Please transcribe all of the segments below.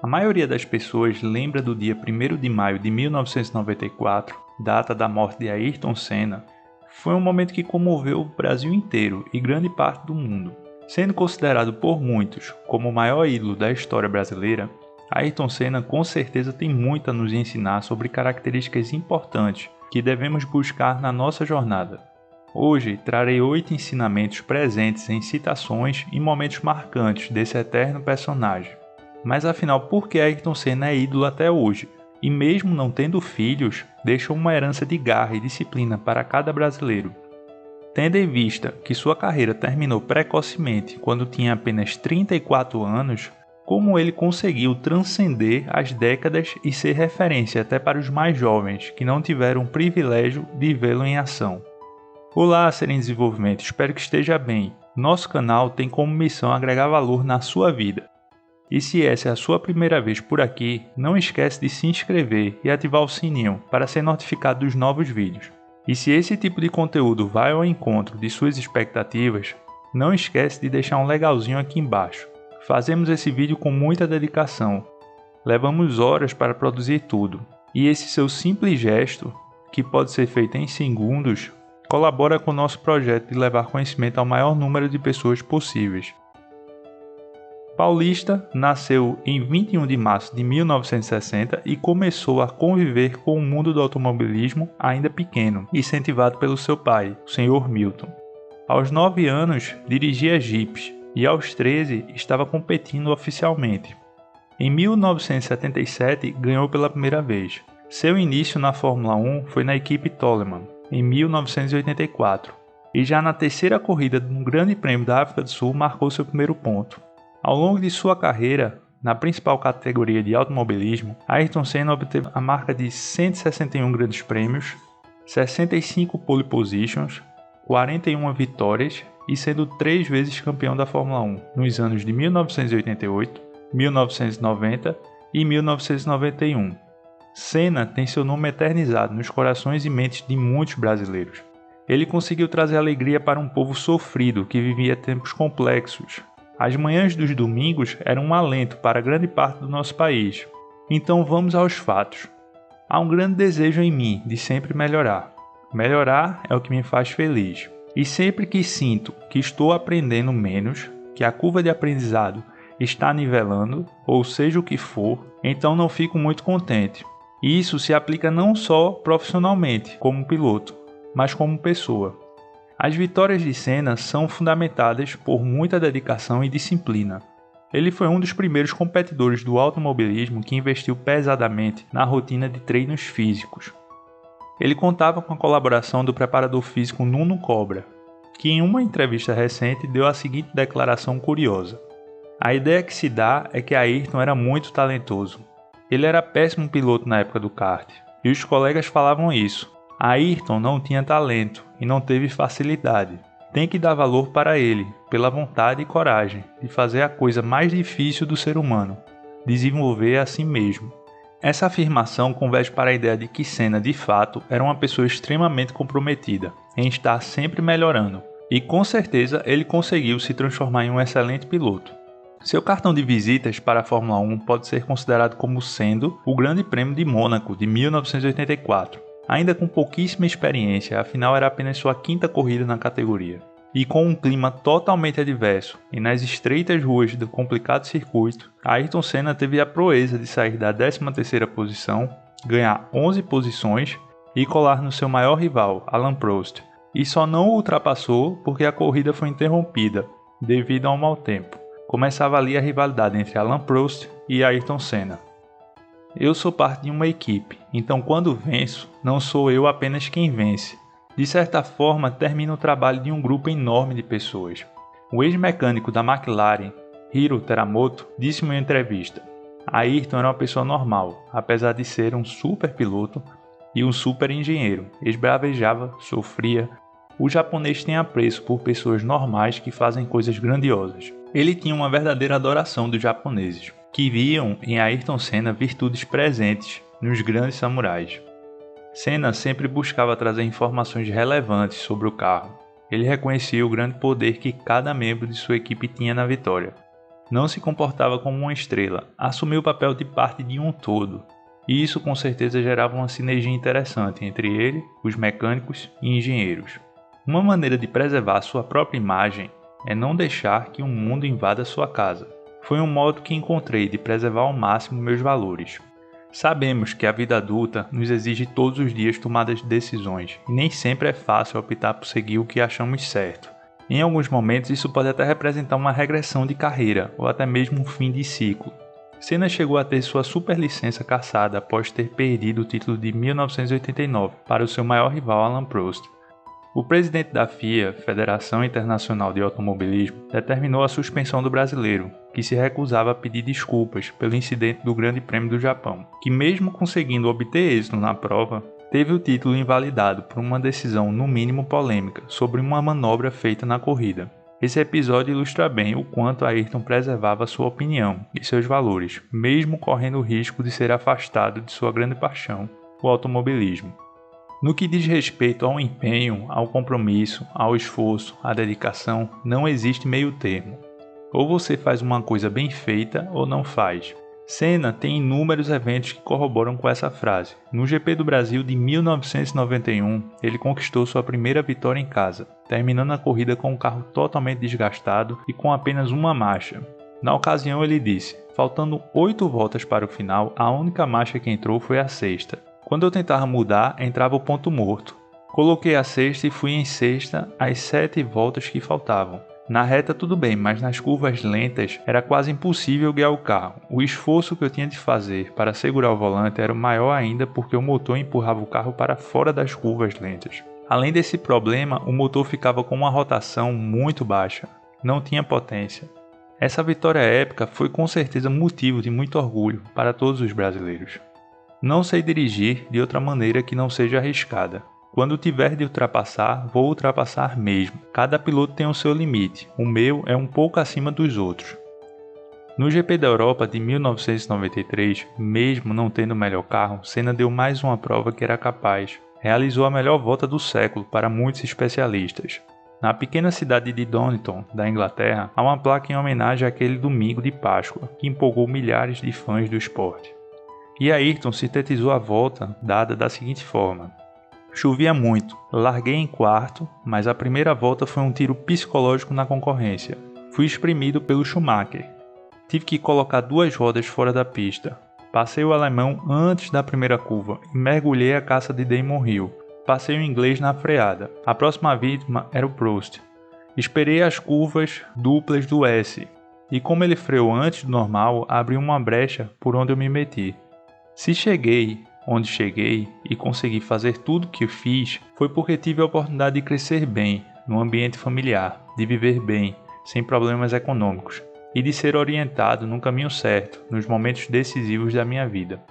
A maioria das pessoas lembra do dia 1º de maio de 1994, data da morte de Ayrton Senna. Foi um momento que comoveu o Brasil inteiro e grande parte do mundo. Sendo considerado por muitos como o maior ídolo da história brasileira, Ayrton Senna com certeza tem muito a nos ensinar sobre características importantes que devemos buscar na nossa jornada. Hoje trarei 8 ensinamentos presentes em citações e momentos marcantes desse eterno personagem. Mas afinal, por que Ayrton Senna é ídolo até hoje? E mesmo não tendo filhos, deixou uma herança de garra e disciplina para cada brasileiro. Tendo em vista que sua carreira terminou precocemente quando tinha apenas 34 anos, como ele conseguiu transcender as décadas e ser referência até para os mais jovens que não tiveram o privilégio de vê-lo em ação. Olá, Ser em Desenvolvimento, espero que esteja bem. Nosso canal tem como missão agregar valor na sua vida. E se essa é a sua primeira vez por aqui, não esquece de se inscrever e ativar o sininho para ser notificado dos novos vídeos. E se esse tipo de conteúdo vai ao encontro de suas expectativas, não esquece de deixar um legalzinho aqui embaixo. Fazemos esse vídeo com muita dedicação. Levamos horas para produzir tudo. E esse seu simples gesto, que pode ser feito em segundos, colabora com o nosso projeto de levar conhecimento ao maior número de pessoas possíveis. Paulista, nasceu em 21 de março de 1960 e começou a conviver com o mundo do automobilismo ainda pequeno, incentivado pelo seu pai, o Sr. Milton. Aos 9 anos, dirigia jipes e aos 13 estava competindo oficialmente. Em 1977, ganhou pela primeira vez. Seu início na Fórmula 1 foi na equipe Toleman, em 1984, e já na terceira corrida do Grande Prêmio da África do Sul marcou seu primeiro ponto. Ao longo de sua carreira, na principal categoria de automobilismo, Ayrton Senna obteve a marca de 161 grandes prêmios, 65 pole positions, 41 vitórias e sendo 3 vezes campeão da Fórmula 1 nos anos de 1988, 1990 e 1991. Senna tem seu nome eternizado nos corações e mentes de muitos brasileiros. Ele conseguiu trazer alegria para um povo sofrido que vivia tempos complexos. As manhãs dos domingos eram um alento para grande parte do nosso país. Então vamos aos fatos. Há um grande desejo em mim de sempre melhorar. Melhorar é o que me faz feliz. E sempre que sinto que estou aprendendo menos, que a curva de aprendizado está nivelando, ou seja o que for, então não fico muito contente. E isso se aplica não só profissionalmente, como piloto, mas como pessoa. As vitórias de Senna são fundamentadas por muita dedicação e disciplina. Ele foi um dos primeiros competidores do automobilismo que investiu pesadamente na rotina de treinos físicos. Ele contava com a colaboração do preparador físico Nuno Cobra, que em uma entrevista recente deu a seguinte declaração curiosa. A ideia que se dá é que Ayrton era muito talentoso. Ele era péssimo piloto na época do kart, e os colegas falavam isso. Ayrton não tinha talento e não teve facilidade. Tem que dar valor para ele, pela vontade e coragem de fazer a coisa mais difícil do ser humano, desenvolver a si mesmo. Essa afirmação converge para a ideia de que Senna, de fato, era uma pessoa extremamente comprometida em estar sempre melhorando, e com certeza ele conseguiu se transformar em um excelente piloto. Seu cartão de visitas para a Fórmula 1 pode ser considerado como sendo o Grande Prêmio de Mônaco de 1984. Ainda com pouquíssima experiência, afinal era apenas sua 5ª corrida na categoria. E com um clima totalmente adverso e nas estreitas ruas do complicado circuito, Ayrton Senna teve a proeza de sair da 13ª posição, ganhar 11 posições e colar no seu maior rival, Alain Prost, e só não o ultrapassou porque a corrida foi interrompida, devido ao mau tempo. Começava ali a rivalidade entre Alain Prost e Ayrton Senna. Eu sou parte de uma equipe, então quando venço, não sou eu apenas quem vence. De certa forma, termina o trabalho de um grupo enorme de pessoas. O ex-mecânico da McLaren, Hiro Teramoto, disse em uma entrevista: Ayrton era uma pessoa normal, apesar de ser um super piloto e um super engenheiro. Esbravejava, sofria. O japonês tem apreço por pessoas normais que fazem coisas grandiosas. Ele tinha uma verdadeira adoração dos japoneses, que viam em Ayrton Senna virtudes presentes nos grandes samurais. Senna sempre buscava trazer informações relevantes sobre o carro. Ele reconhecia o grande poder que cada membro de sua equipe tinha na vitória. Não se comportava como uma estrela, assumiu o papel de parte de um todo. E isso com certeza gerava uma sinergia interessante entre ele, os mecânicos e engenheiros. Uma maneira de preservar sua própria imagem é não deixar que o mundo invada sua casa. Foi um modo que encontrei de preservar ao máximo meus valores. Sabemos que a vida adulta nos exige todos os dias tomadas de decisões, e nem sempre é fácil optar por seguir o que achamos certo. Em alguns momentos isso pode até representar uma regressão de carreira, ou até mesmo um fim de ciclo. Senna chegou a ter sua superlicença cassada após ter perdido o título de 1989 para o seu maior rival Alain Prost. O presidente da FIA, Federação Internacional de Automobilismo, determinou a suspensão do brasileiro, que se recusava a pedir desculpas pelo incidente do Grande Prêmio do Japão, que mesmo conseguindo obter êxito na prova, teve o título invalidado por uma decisão no mínimo polêmica sobre uma manobra feita na corrida. Esse episódio ilustra bem o quanto Ayrton preservava sua opinião e seus valores, mesmo correndo o risco de ser afastado de sua grande paixão, o automobilismo. No que diz respeito ao empenho, ao compromisso, ao esforço, à dedicação, não existe meio termo. Ou você faz uma coisa bem feita ou não faz. Senna tem inúmeros eventos que corroboram com essa frase. No GP do Brasil de 1991, ele conquistou sua primeira vitória em casa, terminando a corrida com o carro totalmente desgastado e com apenas uma marcha. Na ocasião ele disse, faltando 8 voltas para o final, a única marcha que entrou foi a sexta. Quando eu tentava mudar, entrava o ponto morto. Coloquei a sexta e fui em sexta as 7 voltas que faltavam. Na reta tudo bem, mas nas curvas lentas era quase impossível guiar o carro. O esforço que eu tinha de fazer para segurar o volante era maior ainda porque o motor empurrava o carro para fora das curvas lentas. Além desse problema, o motor ficava com uma rotação muito baixa. Não tinha potência. Essa vitória épica foi com certeza motivo de muito orgulho para todos os brasileiros. Não sei dirigir de outra maneira que não seja arriscada. Quando tiver de ultrapassar, vou ultrapassar mesmo. Cada piloto tem o seu limite, o meu é um pouco acima dos outros. No GP da Europa de 1993, mesmo não tendo o melhor carro, Senna deu mais uma prova que era capaz. Realizou a melhor volta do século para muitos especialistas. Na pequena cidade de Donington, da Inglaterra, há uma placa em homenagem àquele domingo de Páscoa, que empolgou milhares de fãs do esporte. E Ayrton sintetizou a volta dada da seguinte forma. Chovia muito, larguei em quarto, mas a primeira volta foi um tiro psicológico na concorrência. Fui espremido pelo Schumacher. Tive que colocar 2 rodas fora da pista. Passei o alemão antes da primeira curva e mergulhei a caça de Damon Hill. Passei o inglês na freada. A próxima vítima era o Prost. Esperei as curvas duplas do S e como ele freou antes do normal, abri uma brecha por onde eu me meti. Se cheguei onde cheguei e consegui fazer tudo o que fiz, foi porque tive a oportunidade de crescer bem, num ambiente familiar, de viver bem, sem problemas econômicos, e de ser orientado no caminho certo, nos momentos decisivos da minha vida.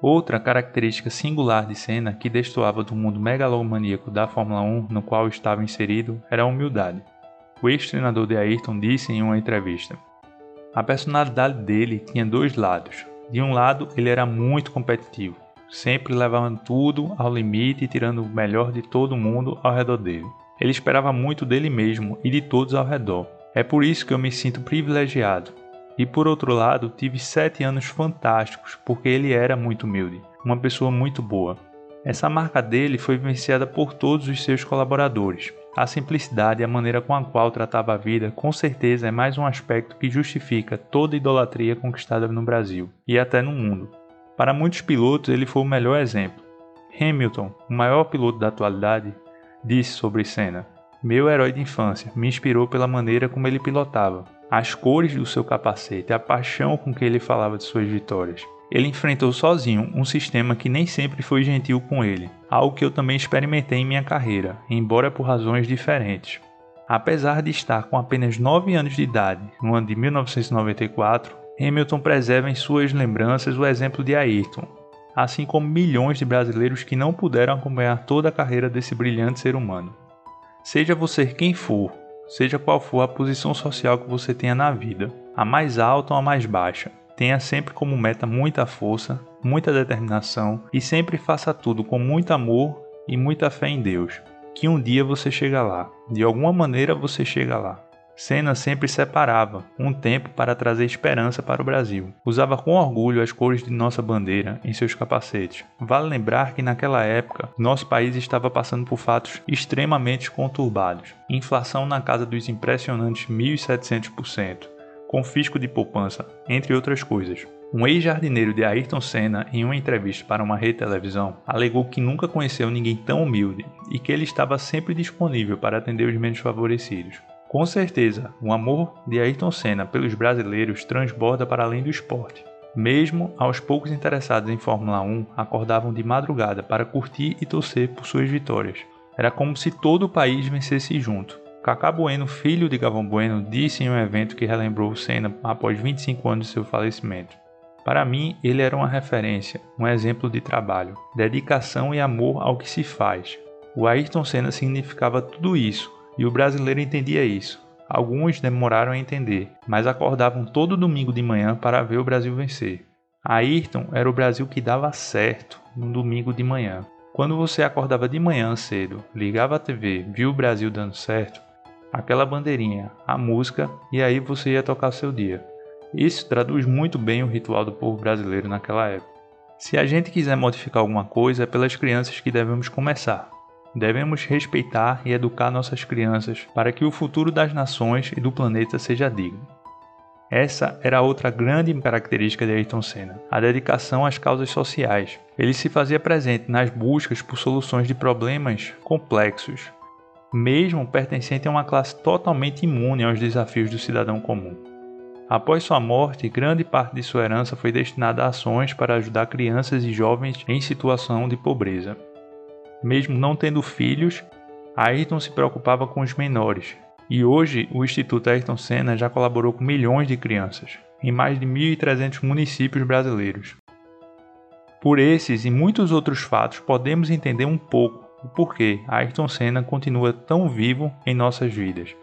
Outra característica singular de Senna que destoava do mundo megalomaníaco da Fórmula 1 no qual estava inserido era a humildade. O ex-treinador de Ayrton disse em uma entrevista: a personalidade dele tinha 2 lados. De um lado, ele era muito competitivo, sempre levando tudo ao limite e tirando o melhor de todo mundo ao redor dele. Ele esperava muito dele mesmo e de todos ao redor. É por isso que eu me sinto privilegiado. E por outro lado, tive 7 anos fantásticos, porque ele era muito humilde, uma pessoa muito boa. Essa marca dele foi vivenciada por todos os seus colaboradores. A simplicidade e a maneira com a qual tratava a vida, com certeza é mais um aspecto que justifica toda a idolatria conquistada no Brasil, e até no mundo. Para muitos pilotos, ele foi o melhor exemplo. Hamilton, o maior piloto da atualidade, disse sobre Senna: meu herói de infância, me inspirou pela maneira como ele pilotava, as cores do seu capacete, a paixão com que ele falava de suas vitórias. Ele enfrentou sozinho um sistema que nem sempre foi gentil com ele, algo que eu também experimentei em minha carreira, embora por razões diferentes. Apesar de estar com apenas 9 anos de idade, no ano de 1994, Hamilton preserva em suas lembranças o exemplo de Ayrton, assim como milhões de brasileiros que não puderam acompanhar toda a carreira desse brilhante ser humano. Seja você quem for, seja qual for a posição social que você tenha na vida, a mais alta ou a mais baixa, tenha sempre como meta muita força, muita determinação e sempre faça tudo com muito amor e muita fé em Deus, que um dia você chega lá, de alguma maneira você chega lá. Senna sempre separava um tempo para trazer esperança para o Brasil. Usava com orgulho as cores de nossa bandeira em seus capacetes. Vale lembrar que naquela época, nosso país estava passando por fatos extremamente conturbados. Inflação na casa dos impressionantes 1.700%, confisco de poupança, entre outras coisas. Um ex-jardineiro de Ayrton Senna, em uma entrevista para uma rede de televisão, alegou que nunca conheceu ninguém tão humilde e que ele estava sempre disponível para atender os menos favorecidos. Com certeza, o amor de Ayrton Senna pelos brasileiros transborda para além do esporte. Mesmo aos poucos interessados em Fórmula 1 acordavam de madrugada para curtir e torcer por suas vitórias. Era como se todo o país vencesse junto. Cacá Bueno, filho de Galvão Bueno, disse em um evento que relembrou Senna após 25 anos de seu falecimento: "Para mim, ele era uma referência, um exemplo de trabalho, dedicação e amor ao que se faz. O Ayrton Senna significava tudo isso. E o brasileiro entendia isso. Alguns demoraram a entender, mas acordavam todo domingo de manhã para ver o Brasil vencer. Ayrton era o Brasil que dava certo no domingo de manhã. Quando você acordava de manhã cedo, ligava a TV, viu o Brasil dando certo, aquela bandeirinha, a música, e aí você ia tocar seu dia. Isso traduz muito bem o ritual do povo brasileiro naquela época. Se a gente quiser modificar alguma coisa, é pelas crianças que devemos começar. Devemos respeitar e educar nossas crianças para que o futuro das nações e do planeta seja digno." Essa era outra grande característica de Ayrton Senna, a dedicação às causas sociais. Ele se fazia presente nas buscas por soluções de problemas complexos, mesmo pertencente a uma classe totalmente imune aos desafios do cidadão comum. Após sua morte, grande parte de sua herança foi destinada a ações para ajudar crianças e jovens em situação de pobreza. Mesmo não tendo filhos, Ayrton se preocupava com os menores, e hoje o Instituto Ayrton Senna já colaborou com milhões de crianças, em mais de 1.300 municípios brasileiros. Por esses e muitos outros fatos, podemos entender um pouco o porquê Ayrton Senna continua tão vivo em nossas vidas.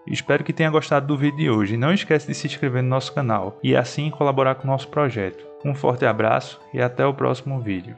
Espero que tenha gostado do vídeo de hoje e não esqueça de se inscrever no nosso canal e assim colaborar com o nosso projeto. Um forte abraço e até o próximo vídeo.